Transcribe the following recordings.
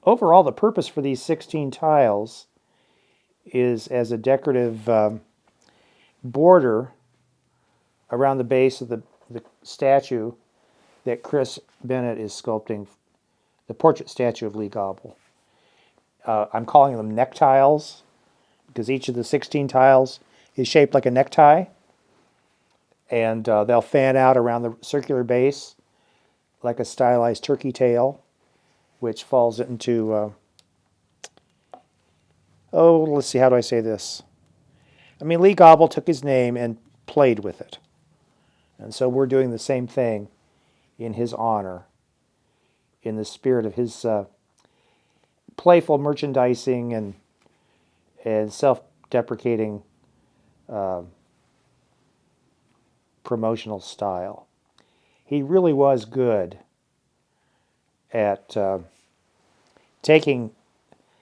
overall, the purpose for these 16 tiles is as a decorative border around the base of the statue that Chris Bennett is sculpting, the portrait statue of Lee Gobble. I'm calling them neck tiles because each of the 16 tiles is shaped like a necktie, and they'll fan out around the circular base like a stylized turkey tail, which falls into, let's see, how do I say this? I mean, Lee Gobble took his name and played with it. And so we're doing the same thing in his honor, in the spirit of his playful merchandising and self-deprecating promotional style. He really was good at taking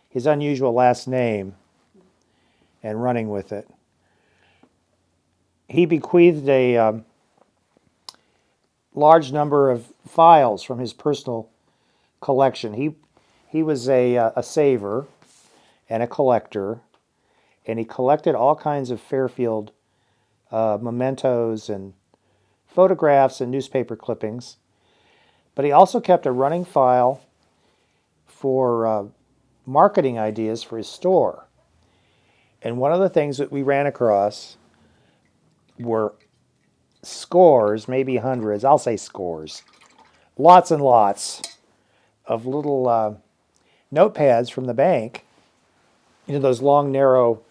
his unusual last name and running with it. He bequeathed a large number of files from his personal collection. He was a saver and a collector, and he collected all kinds of Fairfield mementos and photographs and newspaper clippings. But he also kept a running file for marketing ideas for his store. And one of the things that we ran across were scores, maybe hundreds, I'll say scores, lots and lots of little notepads from the bank, those long, narrow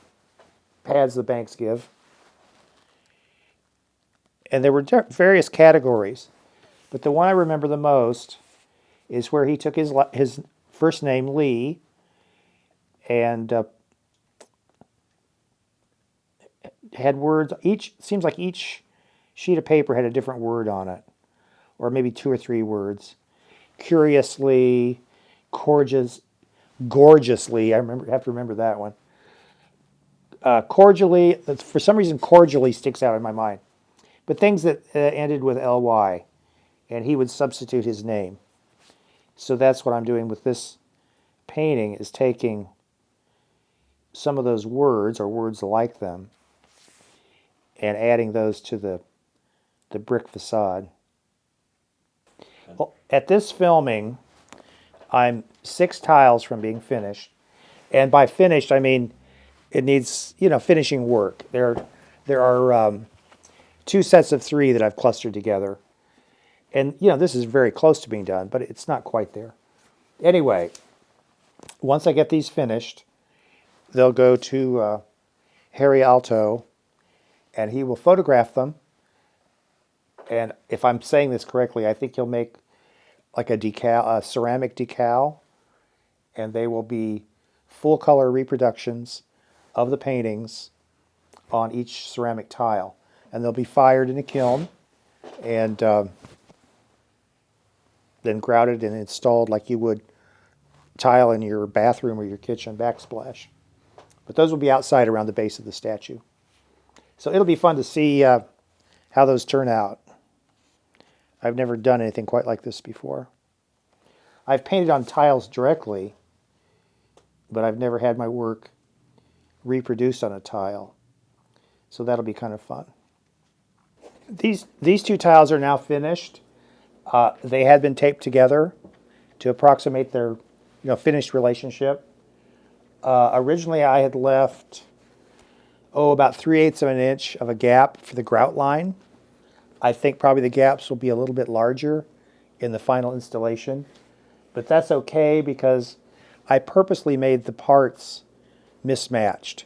pads the banks give. And there were various categories, but the one I remember the most is where he took his first name, Lee, and had words. Seems like each sheet of paper had a different word on it, or maybe 2 or 3 words. Curiously, gorgeously. I have to remember that one. Cordially. For some reason, cordially sticks out in my mind. But things that ended with ly, and he would substitute his name. So that's what I'm doing with this painting, is taking some of those words, or words like them, and adding those to the brick facade. Well, at this filming, I'm 6 tiles from being finished. And by finished, I mean it needs, finishing work. There are 2 sets of 3 that I've clustered together. And, this is very close to being done, but it's not quite there. Anyway, once I get these finished, they'll go to Harri Aalto, and he will photograph them. And if I'm saying this correctly, I think he'll make like a ceramic decal, and they will be full-color reproductions of the paintings on each ceramic tile. And they'll be fired in a kiln and then grouted and installed like you would tile in your bathroom or your kitchen backsplash. But those will be outside around the base of the statue. So it'll be fun to see how those turn out. I've never done anything quite like this before. I've painted on tiles directly, but I've never had my work reproduced on a tile. So that'll be kind of fun. These 2 tiles are now finished. They had been taped together to approximate their finished relationship. Originally I had left about 3/8 of an inch of a gap for the grout line. I think probably the gaps will be a little bit larger in the final installation, but that's okay because I purposely made the parts mismatched,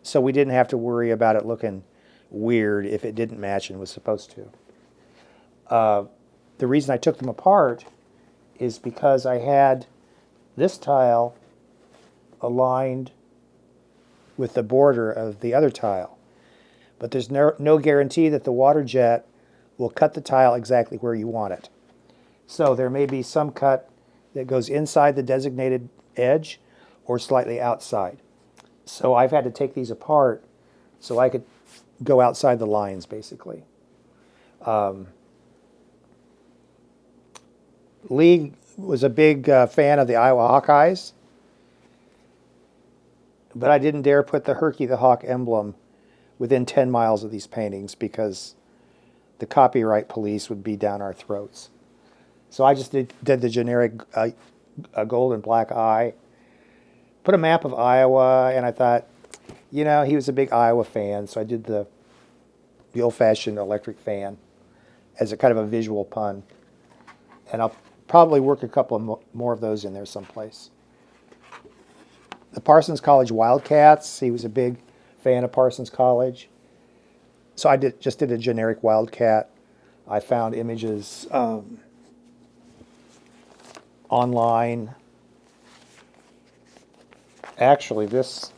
so we didn't have to worry about it looking weird if it didn't match and was supposed to. The reason I took them apart is because I had this tile aligned with the border of the other tile, but there's no guarantee that the water jet will cut the tile exactly where you want it. So there may be some cut that goes inside the designated edge or slightly outside. So I've had to take these apart so I could go outside the lines, basically. Lee was a big fan of the Iowa Hawkeyes, but I didn't dare put the Herky the Hawk emblem within 10 miles of these paintings because the copyright police would be down our throats. So I just did the generic gold and black eye, put a map of Iowa, and I thought, he was a big Iowa fan, so I did the old-fashioned electric fan as a kind of a visual pun. And I'll probably work a couple of more of those in there someplace. The Parsons College Wildcats, he was a big fan of Parsons College. So I just did a generic Wildcat. I found images online. Actually, this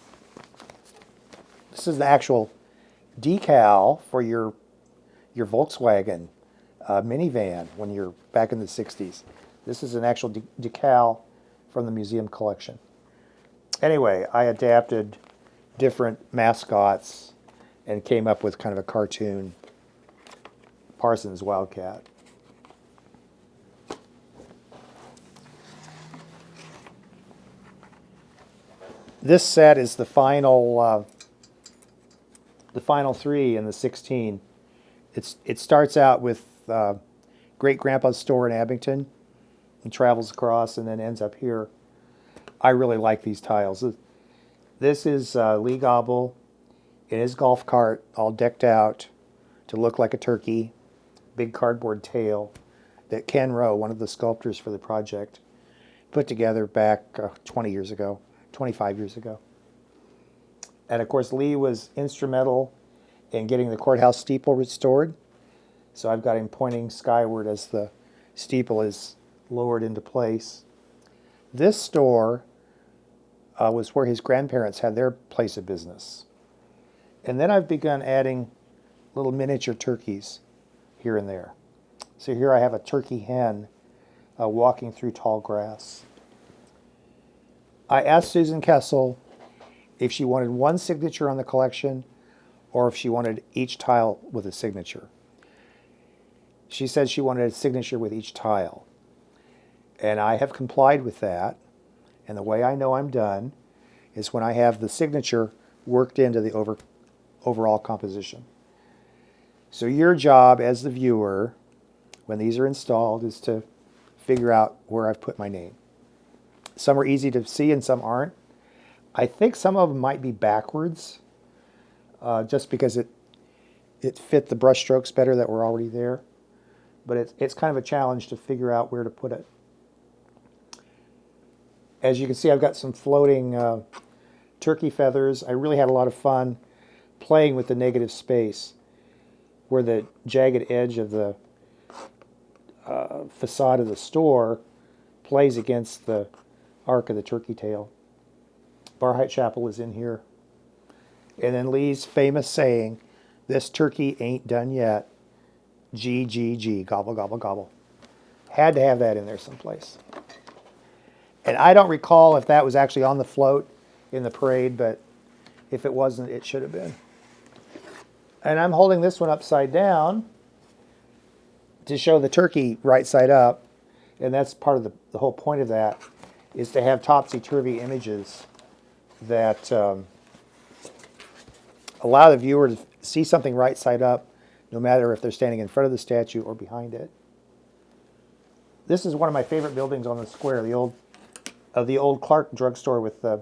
is the actual decal for your Volkswagen minivan when you're back in the 60s. This is an actual decal from the museum collection. Anyway, I adapted different mascots and came up with kind of a cartoon Parsons Wildcat. This set is the final 3 in the 16. It starts out with Great Grandpa's store in Abington and travels across and then ends up here. I really like these tiles. This is Lee Gobble in his golf cart, all decked out to look like a turkey, big cardboard tail that Ken Rowe, one of the sculptors for the project, put together back 25 years ago. And of course, Lee was instrumental in getting the courthouse steeple restored. So I've got him pointing skyward as the steeple is lowered into place. This store was where his grandparents had their place of business. And then I've begun adding little miniature turkeys here and there. So here I have a turkey hen walking through tall grass. I asked Susan Kessel if she wanted one signature on the collection or if she wanted each tile with a signature. She said she wanted a signature with each tile. And I have complied with that. And the way I know I'm done is when I have the signature worked into the overall composition. So your job as the viewer, when these are installed, is to figure out where I've put my name. Some are easy to see and some aren't. I think some of them might be backwards, just because it fit the brush strokes better that were already there. But it's kind of a challenge to figure out where to put it. As you can see, I've got some floating turkey feathers. I really had a lot of fun playing with the negative space where the jagged edge of the facade of the store plays against the arc of the turkey tail. Barhite Chapel is in here. And then Lee's famous saying, "This turkey ain't done yet. G, G, G, gobble, gobble, gobble." Had to have that in there someplace. And I don't recall if that was actually on the float in the parade, but if it wasn't, it should have been. And I'm holding this one upside down to show the turkey right side up. And that's part of the whole point of that, is to have topsy-turvy images that allow the viewer to see something right side up, no matter if they're standing in front of the statue or behind it. This is one of my favorite buildings on the square, the old Clark drugstore with the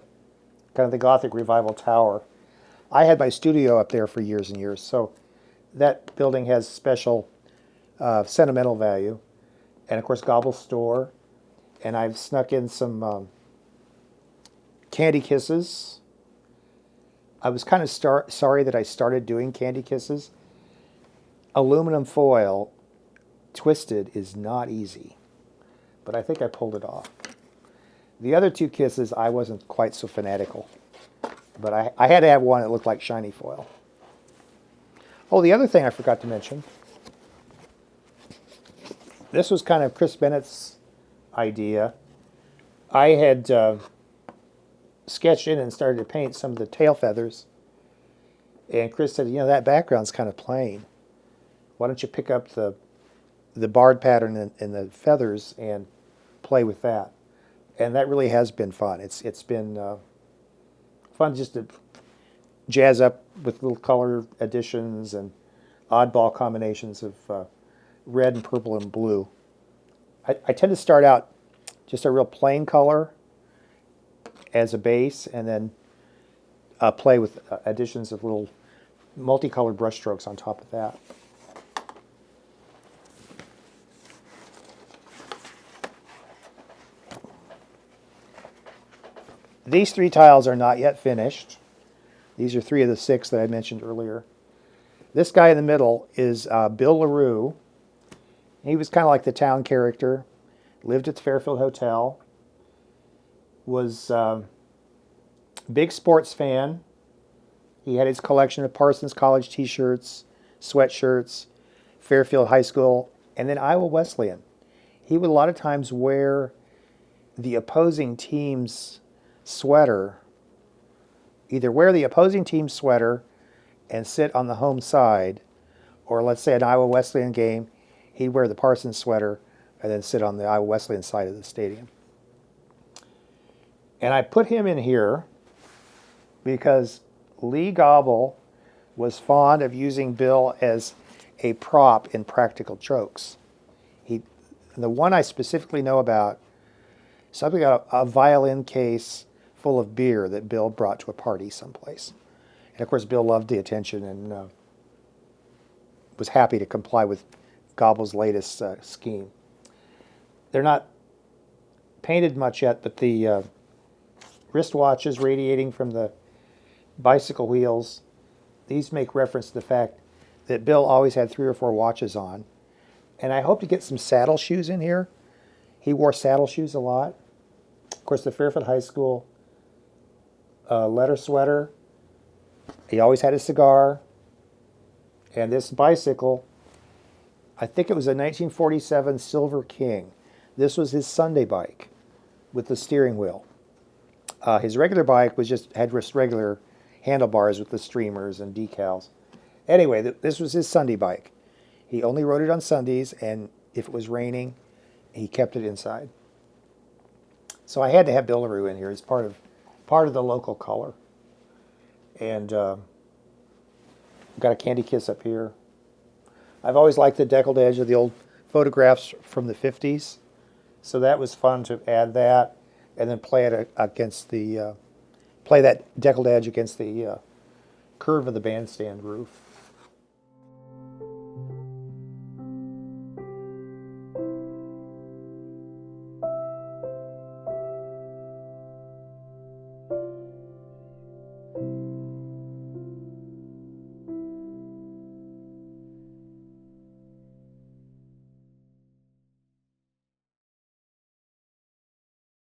kind of the Gothic Revival tower. I had my studio up there for years and years, so that building has special sentimental value. And of course, Gobble's store. And I've snuck in some candy kisses. I was kind of sorry that I started doing candy kisses. Aluminum foil twisted is not easy, but I think I pulled it off. The other two kisses, I wasn't quite so fanatical, but I had to have one that looked like shiny foil. Oh, the other thing I forgot to mention, this was kind of Chris Bennett's idea. I had sketched in and started to paint some of the tail feathers, and Chris said, that background's kind of plain. Why don't you pick up the barred pattern and the feathers and play with that. And that really has been fun. It's been fun just to jazz up with little color additions and oddball combinations of red and purple and blue. I tend to start out just a real plain color as a base, and then play with additions of little multicolored brush strokes on top of that. These 3 tiles are not yet finished. These are 3 of the 6 that I mentioned earlier. This guy in the middle is Bill Larue. He was kind of like the town character, lived at the Fairfield Hotel, was a big sports fan. He had his collection of Parsons College t-shirts, sweatshirts, Fairfield High School, and then Iowa Wesleyan. He would a lot of times wear the opposing team's sweater, either wear the opposing team's sweater and sit on the home side, or let's say an Iowa Wesleyan game, he'd wear the Parsons sweater and then sit on the Iowa Wesleyan side of the stadium. And I put him in here because Lee Gobble was fond of using Bill as a prop in practical jokes. The one I specifically know about, something about a violin case full of beer that Bill brought to a party someplace. And of course, Bill loved the attention and was happy to comply with Gobble's latest scheme. They're not painted much yet, but the wristwatches radiating from the bicycle wheels, these make reference to the fact that Bill always had 3 or 4 watches on. And I hope to get some saddle shoes in here. He wore saddle shoes a lot. Of course, the Fairfield High School letter sweater. He always had a cigar. And this bicycle, I think it was a 1947 Silver King. This was his Sunday bike with the steering wheel. His regular bike had just regular handlebars with the streamers and decals. Anyway, this was his Sunday bike. He only rode it on Sundays, and if it was raining, he kept it inside. So I had to have Bill Larue in here as part of the local color. And got a candy kiss up here. I've always liked the deckled edge of the old photographs from the 50s. So that was fun to add that and then play it play that deckled edge against the curve of the bandstand roof.